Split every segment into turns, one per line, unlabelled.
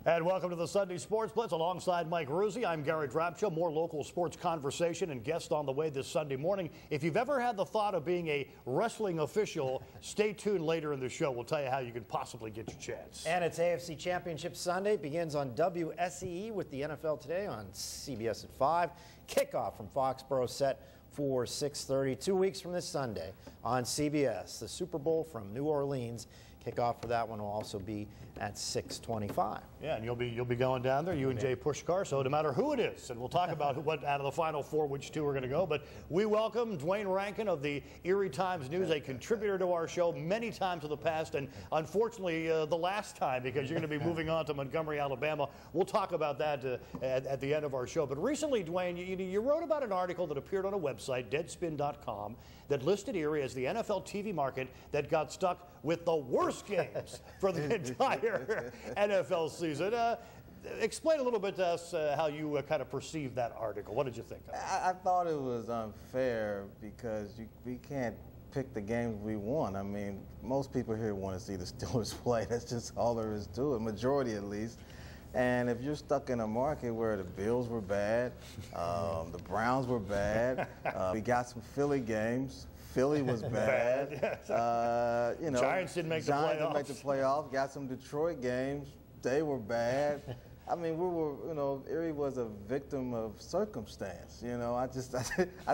And welcome to the Sunday Sportsblitz alongside Mike Ruzzi. I'm Gary Drapshaw. More local sports conversation and guests on the way this Sunday morning. If you've ever had the thought of being a wrestling official, stay tuned later in the show. We'll tell you how you can possibly get your chance.
And it's AFC Championship Sunday. Begins on WSEE with the NFL today on CBS at 5. Kickoff from Foxborough set for 6:30. 2 weeks from this Sunday on CBS. The Super Bowl from New Orleans. Kickoff for that one will also be at 6:25.
Yeah, and you'll be going down there, you and Jay Pushkar, so no matter who it is, and we'll talk about what out of the Final Four, which two are going to go, but we welcome Dwayne Rankin of the Erie Times News, a contributor to our show many times in the past, and unfortunately the last time, because you're going to be moving on to Montgomery, Alabama. We'll talk about that at the end of our show. But recently, Dwayne, you wrote about an article that appeared on a website, Deadspin.com, that listed Erie as the NFL TV market that got stuck with the worst games for the entire NFL season. Explain a little bit to us how you kind of perceived that article. What did you think of it?
I thought it was unfair because we can't pick the games we want. I mean, most people here want to see the Steelers play. That's just all there is to it, majority at least. And if you're stuck in a market where the Bills were bad, the Browns were bad, we got some Philly games. Philly was bad. You know,
Giants didn't make the playoffs.
Got some Detroit games. They were bad. I mean, we were, you know, Erie was a victim of circumstance. You know, I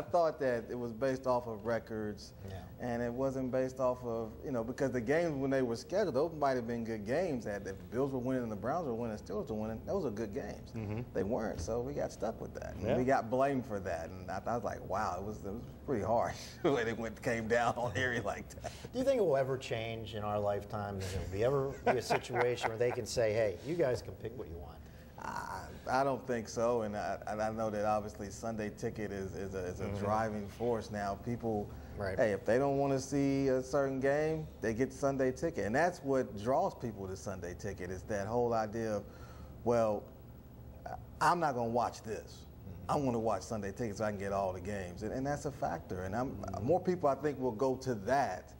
thought that it was based off of records, and it wasn't based off of, you know, because the games when they were scheduled, those might have been good games. That if the Bills were winning and the Browns were winning, Steelers were winning, those are good games. They weren't, so we got stuck with that. We got blamed for that, and I was like, wow, it was pretty harsh the way they came down on Erie like that.
Do you think it will ever change in our lifetime? Will there ever be a situation where they can say, hey, you guys can pick what you want?
I don't think so, and I know that obviously Sunday Ticket is a driving force now. People, hey, if they don't want to see a certain game, they get Sunday Ticket, and that's what draws people to Sunday Ticket, is that whole idea of, well, I'm not going to watch this. I want to watch Sunday Ticket so I can get all the games, and that's a factor. And more people, I think, will go to that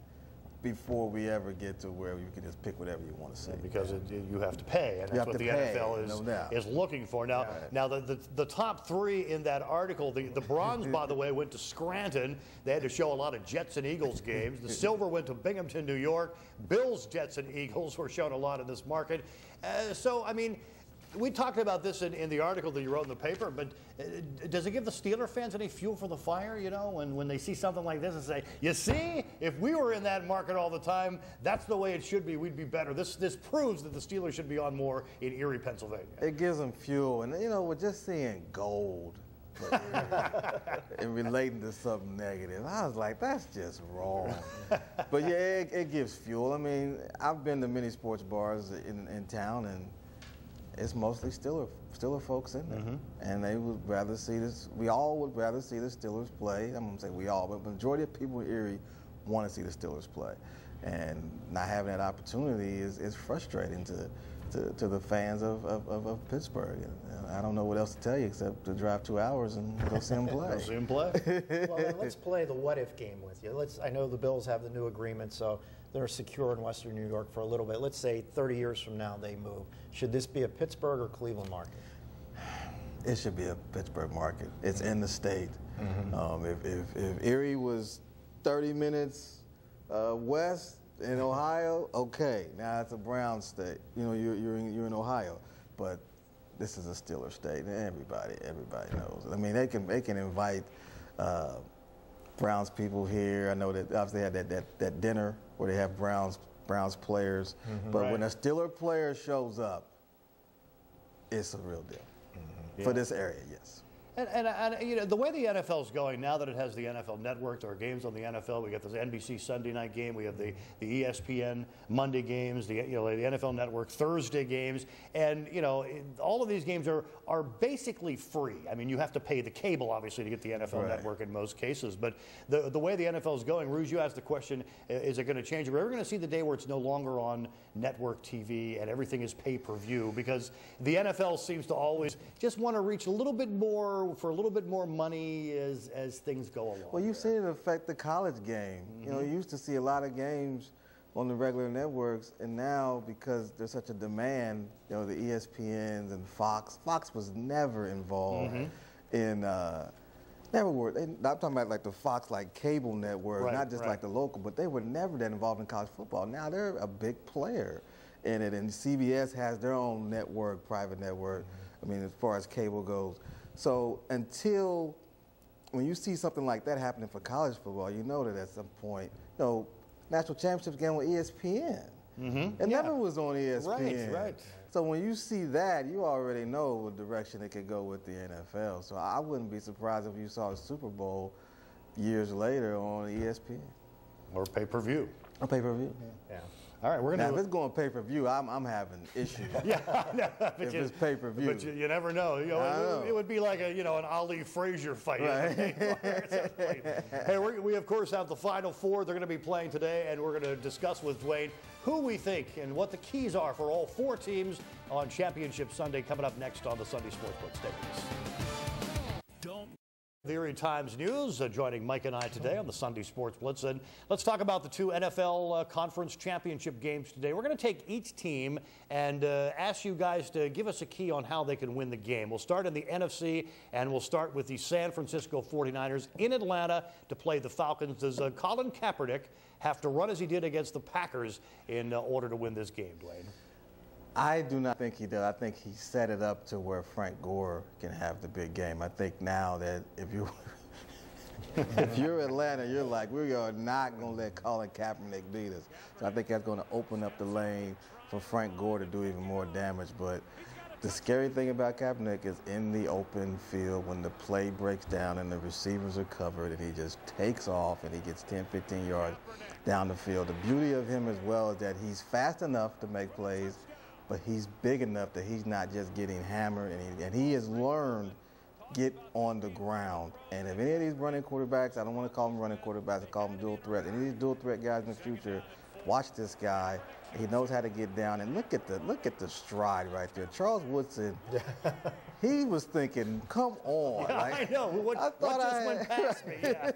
before we ever get to where you can just pick whatever you want to see.
Because you have to pay, and that's what the NFL is looking for. Now, the top three in that article, the bronze, by the way, went to Scranton. They had to show a lot of Jets and Eagles games. The silver went to Binghamton, New York. Bills, Jets, and Eagles were shown a lot in this market. So, I mean, we talked about this in the article that you wrote in the paper, but does it give the Steeler fans any fuel for the fire, you know, when they see something like this and say, you see, if we were in that market all the time, that's the way it should be, we'd be better. This proves that the Steelers should be on more in Erie, Pennsylvania.
It gives them fuel, and, you know, we're just seeing gold and relating to something negative. I was like, that's just wrong. But, yeah, it gives fuel. I mean, I've been to many sports bars in town, and it's mostly Steeler folks in there, and they would rather see this. We all would rather see the Steelers play. I'm gonna say we all, but the majority of people in Erie want to see the Steelers play, and not having that opportunity is frustrating to the fans of Pittsburgh. And I don't know what else to tell you except to drive 2 hours and go see them play.
Go see them play.
Well, then let's play the what-if game with you. I know the Bills have the new agreement, so they're secure in Western New York for a little bit. Let's say 30 years from now they move. Should this be a Pittsburgh or Cleveland market?
It should be a Pittsburgh market. It's in the state. If Erie was 30 minutes west in Ohio, okay, now it's a Brown state. You know, you're in Ohio, but this is a Steeler state, and everybody knows it. I mean, they can invite Browns people here. I know that obviously they had that dinner where they have Browns players, but when a Steeler player shows up, it's a real deal for this area, yes.
And you know, the way the NFL is going now that it has the NFL Network, there are games on the NFL. We got the NBC Sunday night game. We have the ESPN Monday games. The NFL Network Thursday games, and you know, all of these games are basically free. I mean, you have to pay the cable obviously to get the NFL Network in most cases. But the way the NFL is going, Rouge, you asked the question: is it going to change? Are we ever going to see the day where it's no longer on network TV and everything is pay-per-view? Because the NFL seems to always just want to reach a little bit more for a little bit more money as things go along.
Well, you've seen it affect the college game. You know, you used to see a lot of games on the regular networks, and now because there's such a demand, you know, the ESPNs and Fox was never involved in, never were. I'm talking about like the Fox like cable network, not just like the local, but they were never that involved in college football. Now they're a big player in it, and CBS has their own network, private network, I mean, as far as cable goes. So until, when you see something like that happening for college football, you know that at some point, you know, national championships game with ESPN. It never was on ESPN.
Right.
So when you see that, you already know what direction it could go with the NFL. So I wouldn't be surprised if you saw a Super Bowl years later on ESPN.
Or pay-per-view.
Or pay-per-view.
Yeah.
All right, we're going to.
Now, if it's going pay-per-view, I'm having issues. If it's pay-per-view.
But you never know. You know, it would be like a, you know, an Ali Frazier fight.
Right.
Hey, we of course have the Final Four. They're going to be playing today, and we're going to discuss with Dwayne who we think and what the keys are for all four teams on Championship Sunday coming up next on the Sunday Sportsblitz. Stay with us. The Erie Times News joining Mike and I today on the Sunday Sportsblitz, and let's talk about the two NFL Conference Championship games today. We're going to take each team and ask you guys to give us a key on how they can win the game. We'll start in the NFC, and we'll start with the San Francisco 49ers in Atlanta to play the Falcons. Does Colin Kaepernick have to run as he did against the Packers in order to win this game, Dwayne?
I do not think he did. I think he set it up to where Frank Gore can have the big game. I think now that if you're Atlanta, you're like, we are not going to let Colin Kaepernick beat us. So I think that's going to open up the lane for Frank Gore to do even more damage. But the scary thing about Kaepernick is in the open field when the play breaks down and the receivers are covered and he just takes off and he gets 10, 15 yards down the field. The beauty of him as well is that he's fast enough to make plays, but he's big enough that he's not just getting hammered, and he has learned get on the ground. And if any of these running quarterbacks, I don't want to call them running quarterbacks, I call them dual threats. Any of these dual threat guys in the future, watch this guy. He knows how to get down, and look at the stride right there. Charles Woodson, he was thinking, come on.
Yeah,
like,
I know. What just went past me? Yeah.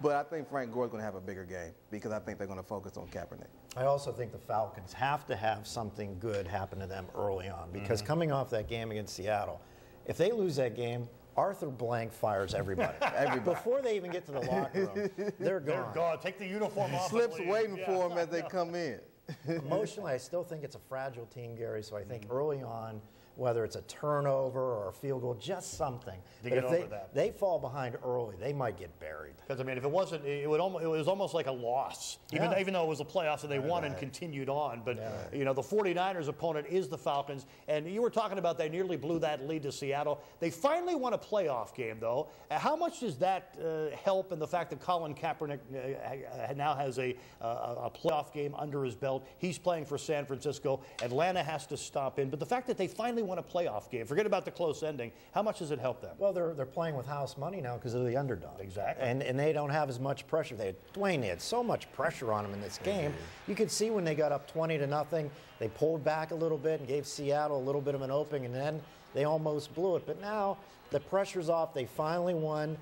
But I think Frank Gore's going to have a bigger game because I think they're going to focus on Kaepernick.
I also think the Falcons have to have something good happen to them early on because coming off that game against Seattle, if they lose that game, Arthur Blank fires everybody. Before they even get to the locker room, they're gone.
They're gone. Take the uniform off.
Slips waiting for them as they come in.
Emotionally, I still think it's a fragile team, Gary, so I think early on, whether it's a turnover or a field goal, just something.
To
but
get
if
over
they fall behind early, they might get buried.
Because, I mean, if it wasn't, it was almost like a loss, even though it was a playoff and they won and continued on. But, you know, the 49ers opponent is the Falcons. And you were talking about they nearly blew that lead to Seattle. They finally won a playoff game, though. How much does that help in the fact that Colin Kaepernick now has a playoff game under his belt? He's playing for San Francisco. Atlanta has to stop in. But the fact that they finally won a playoff game, forget about the close ending, how much does it help them?
Well, they're playing with house money now because they're the underdog.
Exactly.
And they don't have as much pressure. They had so much pressure on them in this game. You could see when they got up 20-0, they pulled back a little bit and gave Seattle a little bit of an opening, and then they almost blew it. But now the pressure's off. They finally won.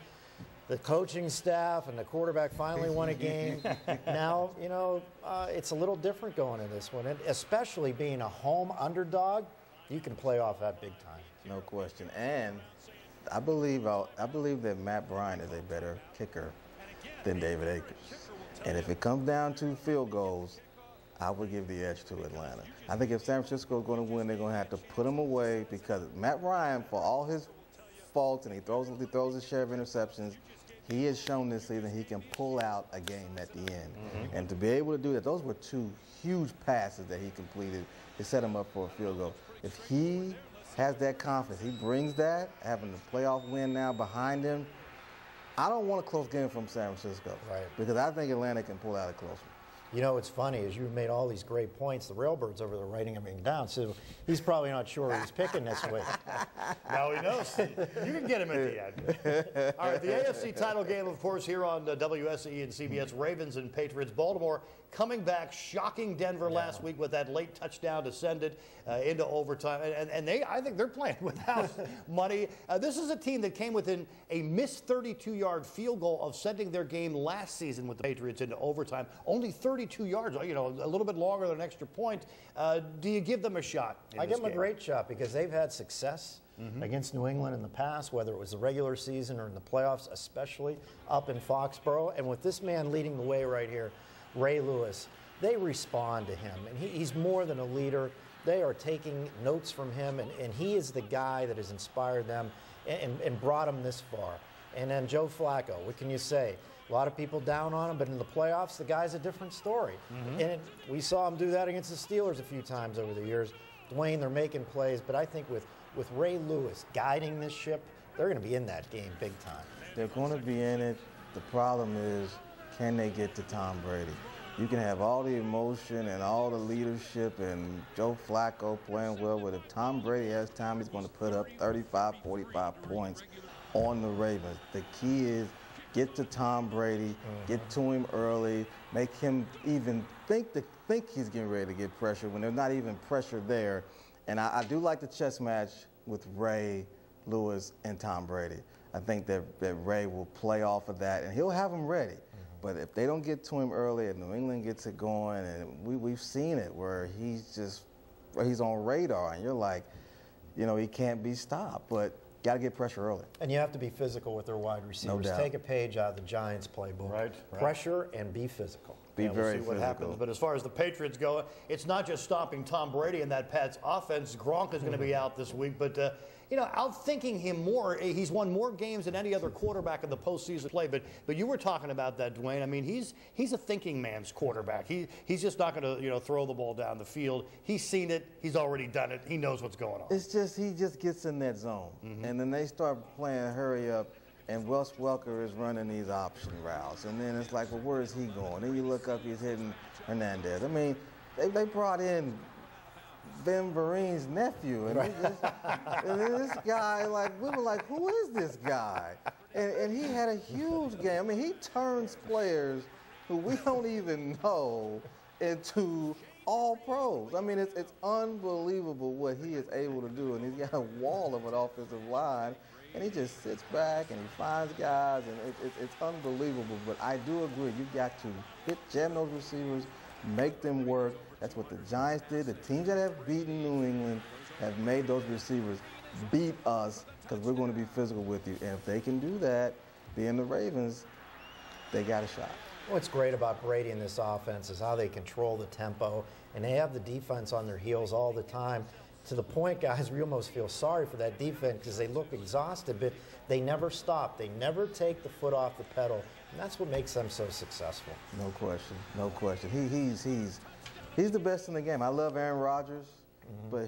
The coaching staff and the quarterback finally won a game. Now, you know, it's a little different going in this one, and especially being a home underdog. You can play off that big time.
No question. And I believe that Matt Bryant is a better kicker than David Akers. And if it comes down to field goals, I would give the edge to Atlanta. I think if San Francisco is going to win, they're going to have to put him away because Matt Bryant, for all his faults, and he throws his share of interceptions, he has shown this season he can pull out a game at the end. And to be able to do that, those were two huge passes that he completed to set him up for a field goal. If he has that confidence, he brings that, having the playoff win now behind him, I don't want a close game from San Francisco.
Right.
Because I think Atlanta can pull out a close one.
You know, what's funny is you made all these great points. The Railbirds over there writing everything down, so he's probably not sure who he's picking this week.
Now he knows. You can get him at the end. All right, the AFC title game, of course, here on WSEE and CBS, Ravens and Patriots. Baltimore coming back, shocking Denver last week with that late touchdown to send it into overtime. And I think they're playing without money. This is a team that came within a missed 32-yard field goal of sending their game last season with the Patriots into overtime. Only 32 yards, you know, a little bit longer than an extra point. Do you give them a shot?
I give them a great shot because they've had success against New England in the past, whether it was the regular season or in the playoffs, especially up in Foxborough. And with this man leading the way right here, Ray Lewis, they respond to him. And he's more than a leader. They are taking notes from him, and he is the guy that has inspired them and brought them this far. And then Joe Flacco, what can you say? A lot of people down on him, but in the playoffs, the guy's a different story. And we saw him do that against the Steelers a few times over the years. Dwayne, they're making plays, but I think with Ray Lewis guiding this ship, they're going to be in that game big time.
They're going to be in it. The problem is, can they get to Tom Brady? You can have all the emotion and all the leadership and Joe Flacco playing well, but if Tom Brady has time, he's going to put up 35, 45 points on the Ravens. The key is get to Tom Brady, get to him early, make him even think he's getting ready to get pressure when there's not even pressure there. And I do like the chess match with Ray Lewis and Tom Brady. I think that Ray will play off of that, and he'll have him ready. But if they don't get to him early and New England gets it going, and we've seen it where he's on radar, and you're like, you know, he can't be stopped. But got to get pressure early.
And you have to be physical with their wide receivers.
No doubt.
Take a page out of the Giants playbook.
Right.
Pressure and be physical.
Be very
we'll see what
physical.
happens. But as far as the Patriots go, it's not just stopping Tom Brady and that Pats offense. Gronk is going to be out this week, but you know, outthinking him more. He's won more games than any other quarterback in the postseason play. But you were talking about that, Dwayne. I mean, he's a thinking man's quarterback. He's just not going to throw the ball down the field. He's seen it. He's already done it. He knows what's going on.
It's just he just gets in that zone, and then they start playing hurry up. And Wes Welker is running these option routes. And then it's like, well, where is he going? Then you look up, he's hitting Hernandez. I mean, they brought in Ben Vereen's nephew. And, and this guy, like, we were like, who is this guy? And he had a huge game. I mean, he turns players who we don't even know into all pros. I mean, it's unbelievable what he is able to do. And he's got a wall of an offensive line. And he just sits back and he finds guys, and it's unbelievable. But I do agree, you've got to jam those receivers, make them work. That's what the Giants did. The teams that have beaten New England have made those receivers beat us because we're going to be physical with you. And if they can do that, being the Ravens, they got a shot.
What's great about Brady in this offense is how they control the tempo, and they have the defense on their heels all the time. To the point, guys, we almost feel sorry for that defense because they look exhausted, but they never stop. They never take the foot off the pedal, and that's what makes them so successful.
No question, no question. He's the best in the game. I love Aaron Rodgers, but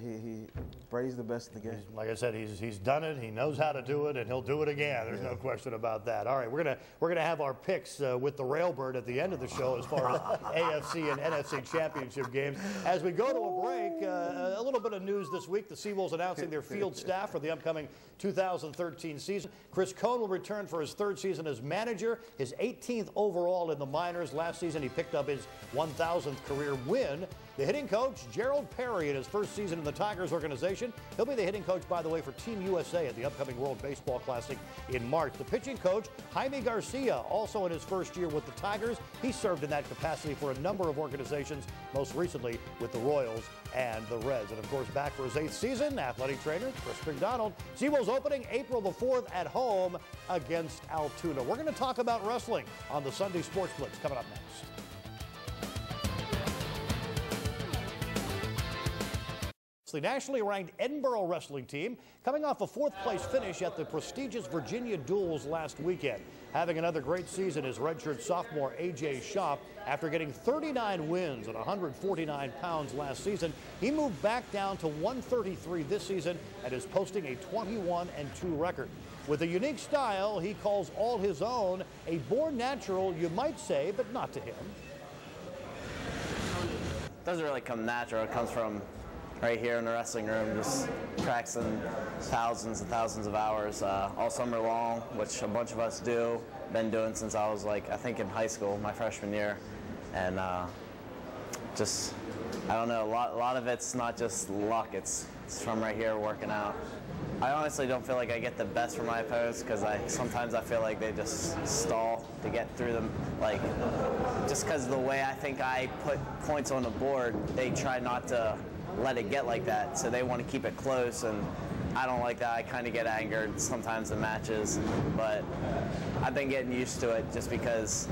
Brady's the best in the game.
Like I said, he's done it. He knows how to do it, and he'll do it again. There's no question about that. All right, we're gonna have our picks with the Railbird at the end of the show as far as AFC and NFC championship games. As we go to a break, a little bit of news this week. The Seawolves announcing their field staff for the upcoming 2013 season. Chris Cohn will return for his third season as manager, his 18th overall in the minors. Last season, he picked up his 1,000th career win. The hitting coach, Gerald Perry, in his first season in the Tigers organization. He'll be the hitting coach, by the way, for Team USA at the upcoming World Baseball Classic in March. The pitching coach, Jaime Garcia, also in his first year with the Tigers. He served in that capacity for a number of organizations, most recently with the Royals and the Reds. And, of course, back for his 8th season, athletic trainer Chris McDonald. Seawolves opening April the 4th at home against Altoona. We're going to talk about wrestling on the Sunday Sportsblitz coming up next. The nationally ranked Edinburgh wrestling team coming off a 4th place finish at the prestigious Virginia Duels last weekend. Having another great season is redshirt sophomore A.J. Schopp. After getting 39 wins and 149 pounds last season, he moved back down to 133 this season and is posting a 21-2 record. With a unique style he calls all his own, a born natural, you might say, but not to him.
doesn't really come natural. It comes from right here in the wrestling room, just practicing thousands and thousands of hours all summer long, which a bunch of us do. Been doing since I was like, I think in high school, my freshman year. And just, I don't know, a lot of it's not just luck, it's from right here working out. I honestly don't feel like I get the best from my opponents because sometimes I feel like they just stall to get through them. Like, just because of the way I think I put points on the board, they try not to let it get like that, so they want to keep it close, and I don't like that. I kind of get angered sometimes in matches, but I've been getting used to it just because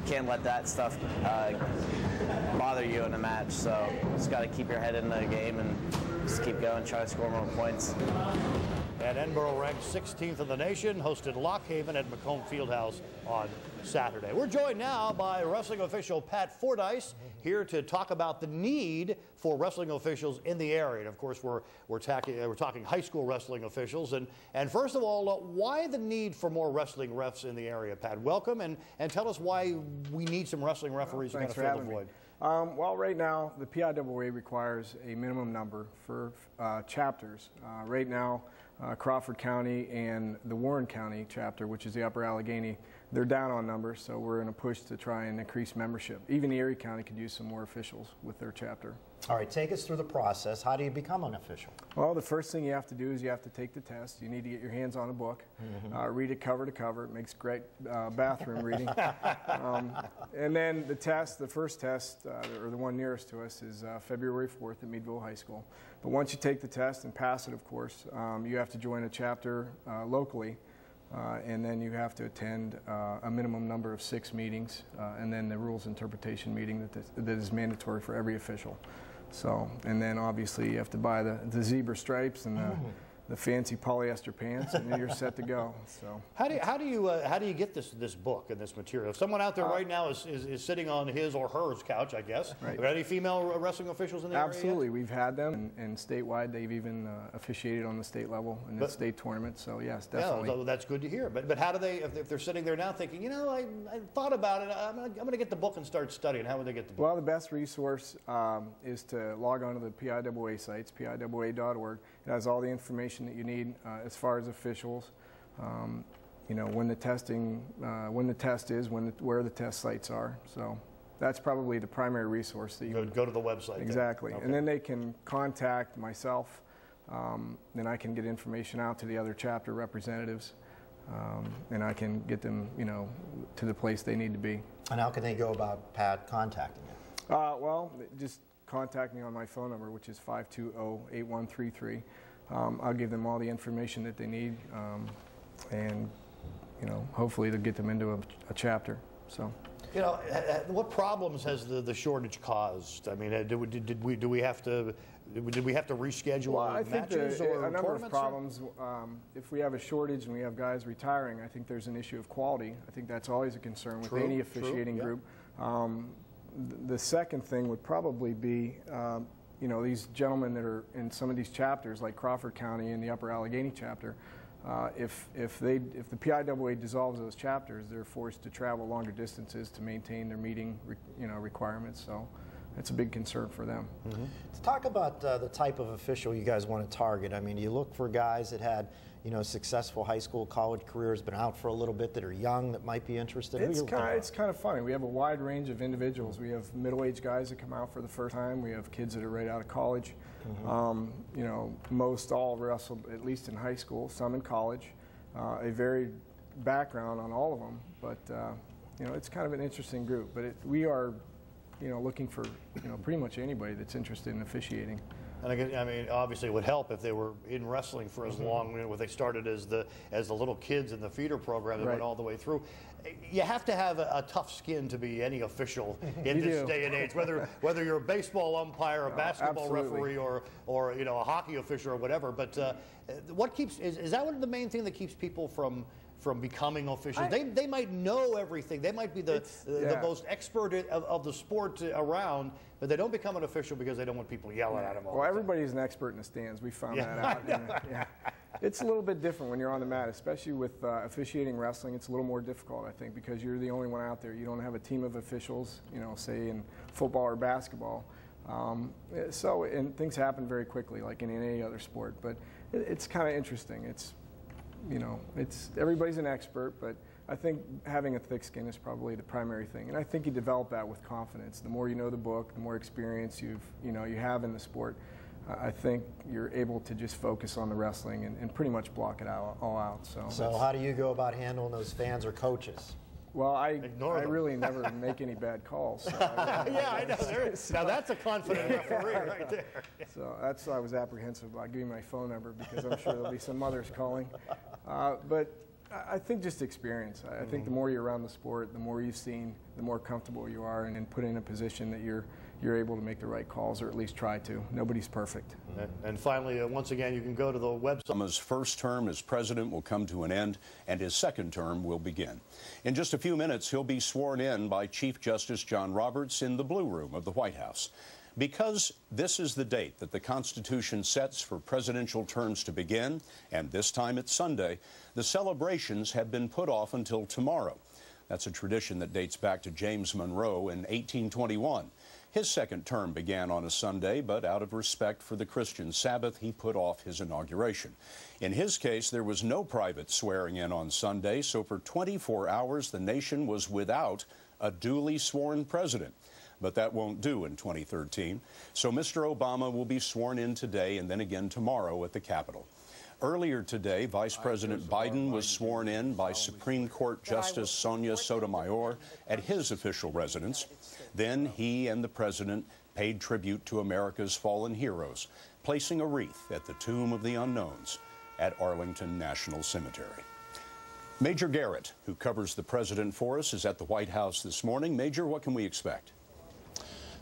can't let that stuff bother you in a match, so just got to keep your head in the game and just keep going, try to score more points.
And Edinburgh ranked 16th in the nation, hosted Lock Haven at Macomb Fieldhouse on Saturday. We're joined now by wrestling official Pat Fordyce, here to talk about the need for wrestling officials in the area. And of course, we're talking high school wrestling officials. And first of all, why the need for more wrestling refs in the area, Pat? Welcome, and tell us why we need some wrestling referees to kind of fill the void.
Well, right now, the PIAA requires a minimum number for chapters. Right now, Crawford County and the Warren County chapter, which is the Upper Allegheny, they're down on numbers, so we're in a push to try and increase membership. Even Erie County could use some more officials with their chapter.
All right, take us through the process. How do you become an official?
Well, the first thing you have to do is you have to take the test. You need to get your hands on a book, read it cover to cover. It makes great bathroom reading. And then the test, the first test, or the one nearest to us, is February 4th at Meadville High School. But once you take the test and pass it, of course, you have to join a chapter locally. And then you have to attend a minimum number of 6 meetings, and then the rules interpretation meeting that is mandatory for every official. So, and then obviously you have to buy the zebra stripes and the fancy polyester pants, and then you're set to go. So
how do you get this book and this material? If someone out there right now is sitting on his or her couch, I guess. Right. Have any female wrestling officials in the area?
Absolutely, we've had them, and statewide they've even officiated on the state level in the state tournament. So yes, definitely.
Yeah, that's good to hear. But how do they, if they're sitting there now thinking, you know, I thought about it, I'm going to get the book and start studying. How would they get the book?
Well, the best resource is to log on to the PIAA sites, PIAA.org. It has all the information that you need as far as officials, you know, when the test is, where the test sites are. So that's probably the primary resource that you
go to the website.
Exactly,
okay.
And then they can contact myself. Then I can get information out to the other chapter representatives, and I can get them, you know, to the place they need to be.
And how can they go about Pat contacting you?
Well, just contact me on my phone number, which is 520-8133. I'll give them all the information that they need, and you know, hopefully to get them into a chapter. So,
you know, what problems has the shortage caused? I mean, did we have to reschedule
I think
matches or
a number of
tournaments?
problems. If we have a shortage and we have guys retiring, I think there's an issue of quality. I think that's always a concern with any officiating group. The second thing would probably be, you know, these gentlemen that are in some of these chapters, like Crawford County and the Upper Allegheny chapter, if the PIAA dissolves those chapters, they're forced to travel longer distances to maintain their meeting, requirements. So it's a big concern for them.
To talk about the type of official you guys want to target, I mean, you look for guys that had, you know, successful high school, college careers, been out for a little bit, that are young, that might be interested.
It's kind of funny. We have a wide range of individuals. We have middle-aged guys that come out for the first time. We have kids that are right out of college. You know, most all wrestled at least in high school, some in college. A varied background on all of them, but you know, it's kind of an interesting group. But we are, you know, looking for, you know, pretty much anybody that's interested in officiating.
And I mean, obviously, it would help if they were in wrestling for as long. You know, they started as the little kids in the feeder program that went all the way through. You have to have a tough skin to be any official in this day and age. Whether you're a baseball umpire, a basketball referee, or you know, a hockey official or whatever. But what keeps is that one the main thing that keeps people from becoming officials? They might know everything. They might be the most expert of the sport around, but they don't become an official because they don't want people yelling at them all the time.
Everybody's an expert in the stands. We found that out. It's a little bit different when you're on the mat, especially with officiating wrestling. It's a little more difficult, I think, because you're the only one out there. You don't have a team of officials, you know, say in football or basketball. And things happen very quickly, like in any other sport. But it's kind of interesting. It's, you know, everybody's an expert, but I think having a thick skin is probably the primary thing. And I think you develop that with confidence. The more you know the book, the more experience you have in the sport, I think you're able to just focus on the wrestling and pretty much block it all out.
So how do you go about handling those fans or coaches?
Well, I really never make any bad calls. So
yeah, I know. Now that's a confident referee right there.
So that's why I was apprehensive about giving my phone number, because I'm sure there'll be some others calling. But I think just experience. I think the more you're around the sport, the more you've seen, the more comfortable you are, and put in a position that you're able to make the right calls, or at least try to. Nobody's perfect.
And finally, once again, you can go to the website.
Obama's first term as president will come to an end, and his second term will begin. In just a few minutes, he'll be sworn in by Chief Justice John Roberts in the Blue Room of the White House. Because this is the date that the Constitution sets for presidential terms to begin, and this time it's Sunday, the celebrations have been put off until tomorrow. That's a tradition that dates back to James Monroe in 1821. His second term began on a Sunday, but out of respect for the Christian Sabbath, he put off his inauguration. In his case, there was no private swearing in on Sunday, so for 24 hours the nation was without a duly sworn president. But that won't do in 2013. So Mr. Obama will be sworn in today and then again tomorrow at the Capitol. Earlier today, Vice President Biden was sworn in by Supreme Court Justice Sonia Sotomayor at his official residence. Then he and the president paid tribute to America's fallen heroes, placing a wreath at the Tomb of the Unknowns at Arlington National Cemetery. Major Garrett, who covers the president for us, is at the White House this morning. Major, what can we expect?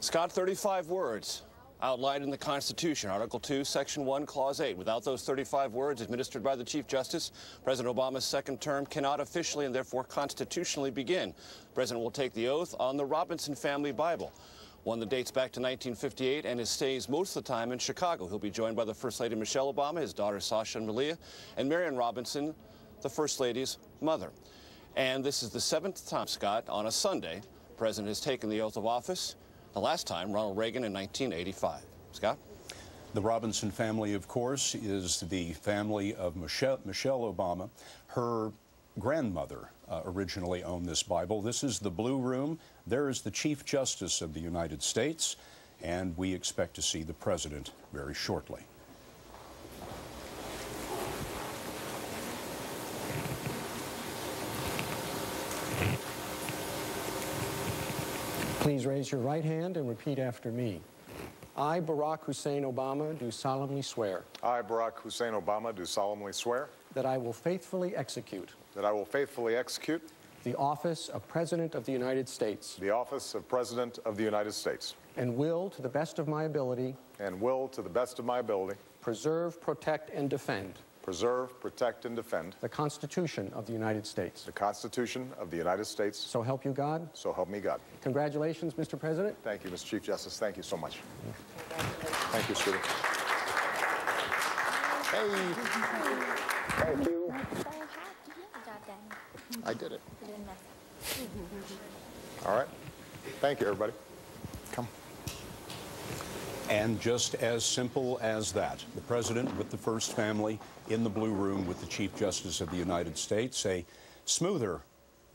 Scott, 35 words outlined in the Constitution, Article 2, Section 1, Clause 8. Without those 35 words administered by the Chief Justice, President Obama's second term cannot officially and therefore constitutionally begin. The President will take the oath on the Robinson family Bible, one that dates back to 1958 and stays most of the time in Chicago. He'll be joined by the First Lady Michelle Obama, his daughter Sasha and Malia, and Marion Robinson, the First Lady's mother. And this is the 7th time, Scott, on a Sunday, the President has taken the oath of office. The last time, Ronald Reagan in 1985. Scott?
The Robinson family, of course, is the family of Michelle Obama. Her grandmother originally owned this Bible. This is the Blue Room. There is the Chief Justice of the United States, and we expect to see the president very shortly.
Please raise your right hand and repeat after me. I, Barack Hussein Obama, do solemnly swear.
I, Barack Hussein Obama, do solemnly swear.
That I will faithfully execute.
That I will faithfully execute.
The office of President of the United States.
The office of President of the United States.
And will, to the best of my ability.
And will, to the best of my ability.
Preserve, protect, and defend.
Preserve, protect, and defend.
The Constitution of the United States.
The Constitution of the United States.
So help you God.
So help me God.
Congratulations, Mr. President.
Thank you, Mr. Chief Justice. Thank you so much. Thank you, sweetie. Hey. Thank you. I did it. All right. Thank you, everybody. Come.
And just as simple as that, the president with the first family in the Blue Room with the Chief Justice of the United States, a smoother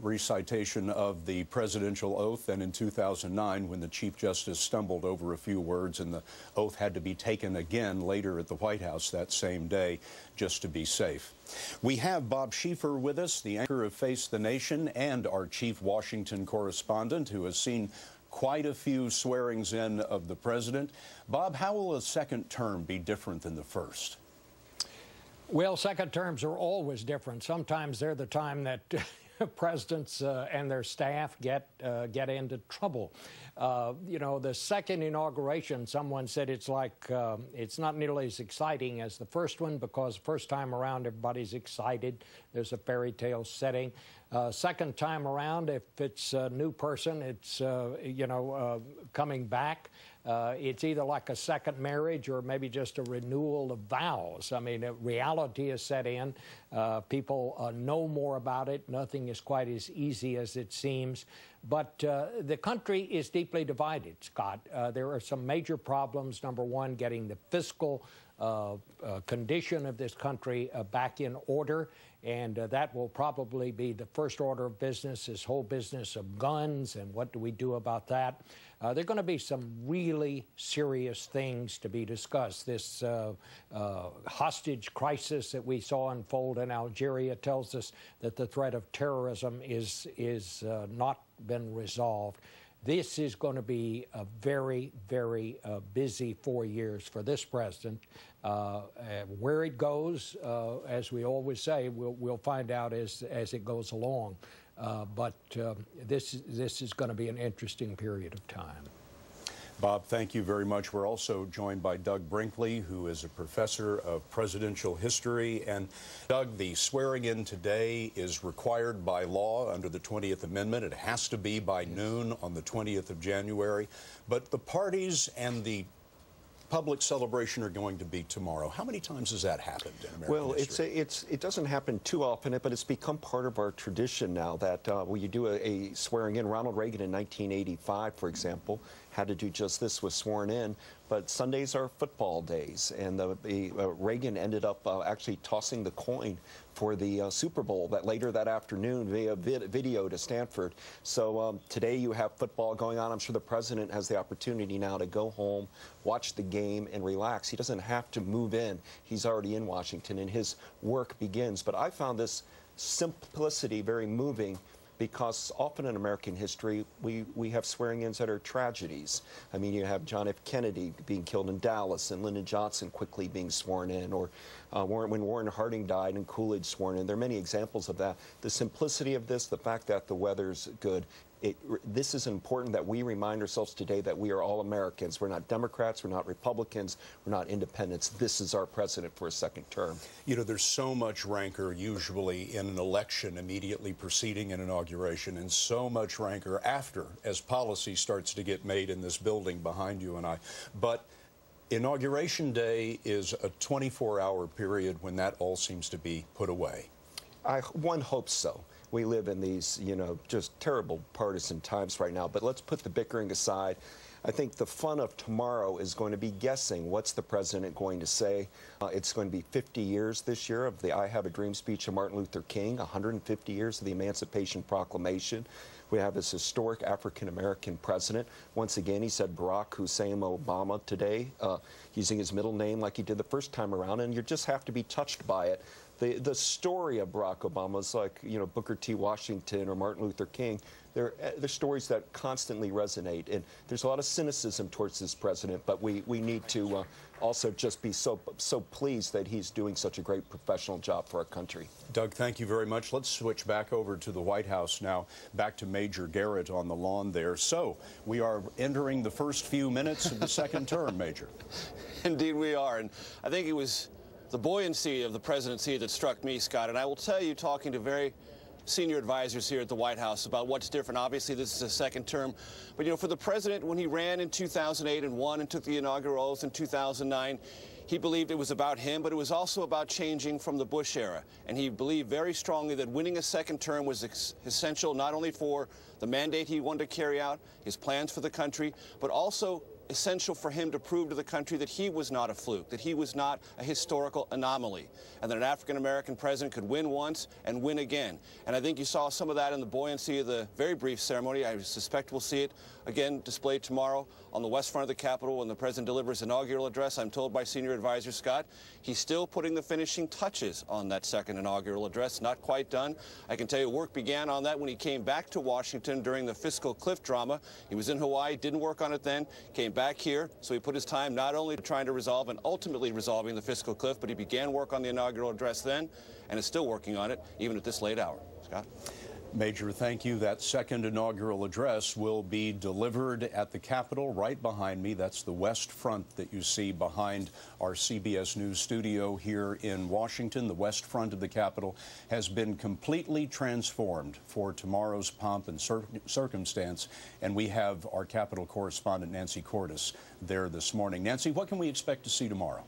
recitation of the presidential oath than in 2009 when the Chief Justice stumbled over a few words and the oath had to be taken again later at the White House that same day just to be safe. We have Bob Schieffer with us, the anchor of Face the Nation and our chief Washington correspondent who has seen quite a few swearings in of the president. Bob, how will a second term be different than the first?
Well, second terms are always different. Sometimes they're the time that presidents and their staff get into trouble. You know, the second inauguration, someone said it's like, it's not nearly as exciting as the first one because first time around everybody's excited. There's a fairy tale setting. Second time around, if it's a new person, it's, coming back. It's either like a second marriage or maybe just a renewal of vows. I mean, reality is set in. People know more about it. Nothing is quite as easy as it seems. But the country is deeply divided, Scott. There are some major problems. Number one, getting the fiscal condition of this country back in order. And that will probably be the first order of business, this whole business of guns and what do we do about that. There are going to be some really serious things to be discussed. This hostage crisis that we saw unfold in Algeria tells us that the threat of terrorism is not been resolved. This is going to be a very, very busy 4 years for this president. Where it goes, as we always say, we'll find out as it goes along. But this is going to be an interesting period of time.
Bob, thank you very much. We're also joined by Doug Brinkley, who is a professor of presidential history. And Doug, the swearing in today is required by law under the 20th Amendment. It has to be by noon on the 20th of January. But the parties and the public celebration are going to be tomorrow. How many times has that happened in American history?
Well, it doesn't happen too often, but it's become part of our tradition now that when you do a swearing in, Ronald Reagan in 1985, for example, had to do just this, was sworn in. But Sundays are football days, and Reagan ended up actually tossing the coin for the Super Bowl later that afternoon via video to Stanford. So today you have football going on. I'm sure the president has the opportunity now to go home, watch the game, and relax. He doesn't have to move in. He's already in Washington, and his work begins. But I found this simplicity very moving, because often in American history, we have swearing-ins that are tragedies. I mean, you have John F. Kennedy being killed in Dallas and Lyndon Johnson quickly being sworn in, or when Warren Harding died and Coolidge sworn in. There are many examples of that. The simplicity of this, the fact that the weather's good, this is important that we remind ourselves today that we are all Americans. We're not Democrats, we're not Republicans, we're not independents. This is our president for a second term.
You know, there's so much rancor usually in an election immediately preceding an inauguration, and so much rancor after, as policy starts to get made in this building behind you and I. But Inauguration Day is a 24-hour period when that all seems to be put away.
One hopes so. We live in these, just terrible partisan times right now. But let's put the bickering aside. I think the fun of tomorrow is going to be guessing what's the president going to say. It's going to be 50 years this year of the I Have a Dream speech of Martin Luther King, 150 years of the Emancipation Proclamation. We have this historic African-American president. Once again, he said Barack Hussein Obama today, using his middle name like he did the first time around, and you just have to be touched by it. The story of Barack Obama is like, Booker T. Washington or Martin Luther King. They're stories that constantly resonate. And there's a lot of cynicism towards this president, but we need to also just be so pleased that he's doing such a great professional job for our country.
Doug, thank you very much. Let's switch back over to the White House now, back to Major Garrett on the lawn there. So we are entering the first few minutes of the second term, Major.
Indeed we are. And I think it was the buoyancy of the presidency that struck me, Scott. And I will tell you, talking to very senior advisors here at the White House about what's different. Obviously, this is a second term. But, for the president, when he ran in 2008 and won and took the inaugural oath in 2009, he believed it was about him, but it was also about changing from the Bush era. And he believed very strongly that winning a second term was essential not only for the mandate he wanted to carry out, his plans for the country, but also essential for him to prove to the country that he was not a fluke, that he was not a historical anomaly, and that an African-American president could win once and win again. And I think you saw some of that in the buoyancy of the very brief ceremony. I suspect we'll see it again displayed tomorrow on the west front of the Capitol when the president delivers inaugural address. I'm told by senior advisor Scott, he's still putting the finishing touches on that second inaugural address. Not quite done. I can tell you work began on that when he came back to Washington during the fiscal cliff drama. He was in Hawaii, didn't work on it then, came back here, so he put his time not only trying to resolve and ultimately resolving the fiscal cliff, but he began work on the inaugural address then and is still working on it even at this late hour. Scott?
Major, thank you. That second inaugural address will be delivered at the Capitol right behind me. That's the west front that you see behind our CBS News studio here in Washington. The west front of the Capitol has been completely transformed for tomorrow's pomp and circumstance, and we have our Capitol correspondent Nancy Cordes there this morning. Nancy, what can we expect to see tomorrow?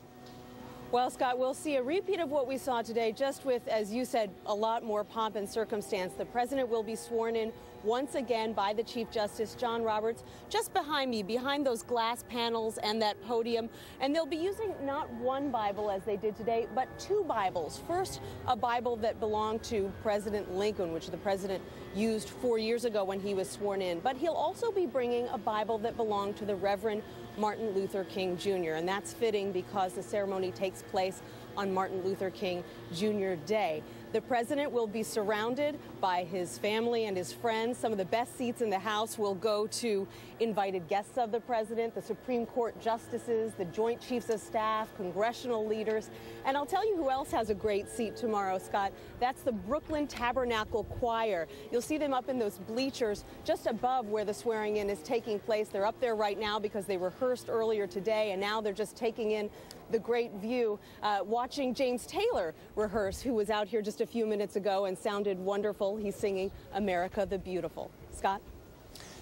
Well, Scott, we'll see a repeat of what we saw today, just with, as you said, a lot more pomp and circumstance. The president will be sworn in once again by the Chief Justice, John Roberts, just behind me, behind those glass panels and that podium. And they'll be using not one Bible as they did today, but two Bibles. First, a Bible that belonged to President Lincoln, which the president used 4 years ago when he was sworn in. But he'll also be bringing a Bible that belonged to the Reverend Martin Luther King Jr. And that's fitting because the ceremony takes place on Martin Luther King Jr. Day. The president will be surrounded by his family and his friends. Some of the best seats in the House will go to invited guests of the president, the Supreme Court justices, the Joint Chiefs of Staff, congressional leaders. And I'll tell you who else has a great seat tomorrow, Scott. That's the Brooklyn Tabernacle Choir. You'll see them up in those bleachers just above where the swearing in is taking place. They're up there right now because they rehearsed earlier today, and now they're just taking in the great view, watching James Taylor rehearse, who was out here just a few minutes ago and sounded wonderful. He's singing America the Beautiful. Scott?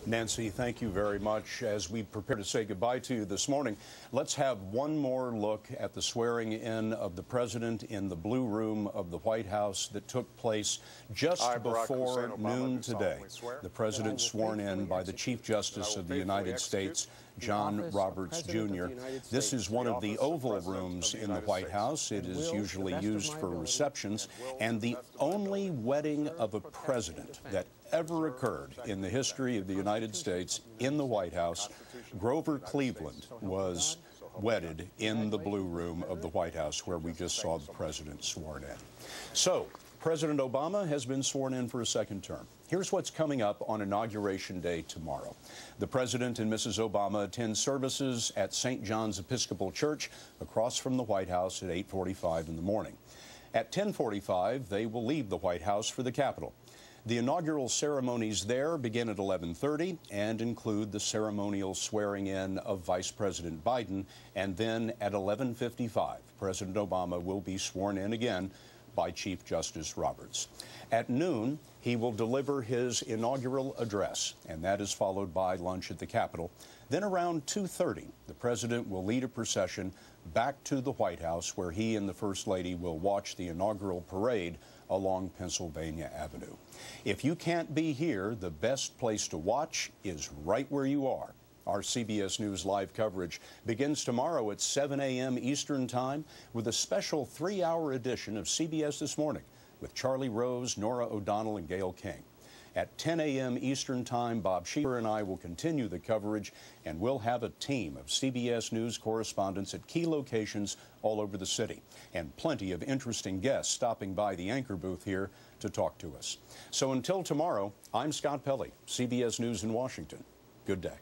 Nancy, thank you very much. As we prepare to say goodbye to you this morning, let's have one more look at the swearing in of the president in the Blue Room of the White House that took place just before noon today. The president sworn in by the Chief Justice of the United States, John Roberts, Jr. This is one of the oval rooms in the White House. It is usually used for receptions, and the only wedding of a president that ever occurred in the history of the United States in the White House. Grover Cleveland was wedded in the Blue Room of the White House, where we just saw the president sworn in. So, President Obama has been sworn in for a second term. Here's what's coming up on Inauguration Day tomorrow. The President and Mrs. Obama attend services at St. John's Episcopal Church across from the White House at 8:45 in the morning. At 10:45, they will leave the White House for the Capitol. The inaugural ceremonies there begin at 11:30 and include the ceremonial swearing in of Vice President Biden, and then at 11:55, President Obama will be sworn in again by Chief Justice Roberts. At noon, he will deliver his inaugural address, and that is followed by lunch at the Capitol. Then around 2:30, the president will lead a procession back to the White House, where he and the First Lady will watch the inaugural parade along Pennsylvania Avenue. If you can't be here, the best place to watch is right where you are. Our CBS News live coverage begins tomorrow at 7 a.m. Eastern Time with a special 3-hour edition of CBS This Morning with Charlie Rose, Nora O'Donnell, and Gail King. At 10 a.m. Eastern Time, Bob Sheeper and I will continue the coverage, and we'll have a team of CBS News correspondents at key locations all over the city, and plenty of interesting guests stopping by the anchor booth here to talk to us. So until tomorrow, I'm Scott Pelley, CBS News in Washington. Good day.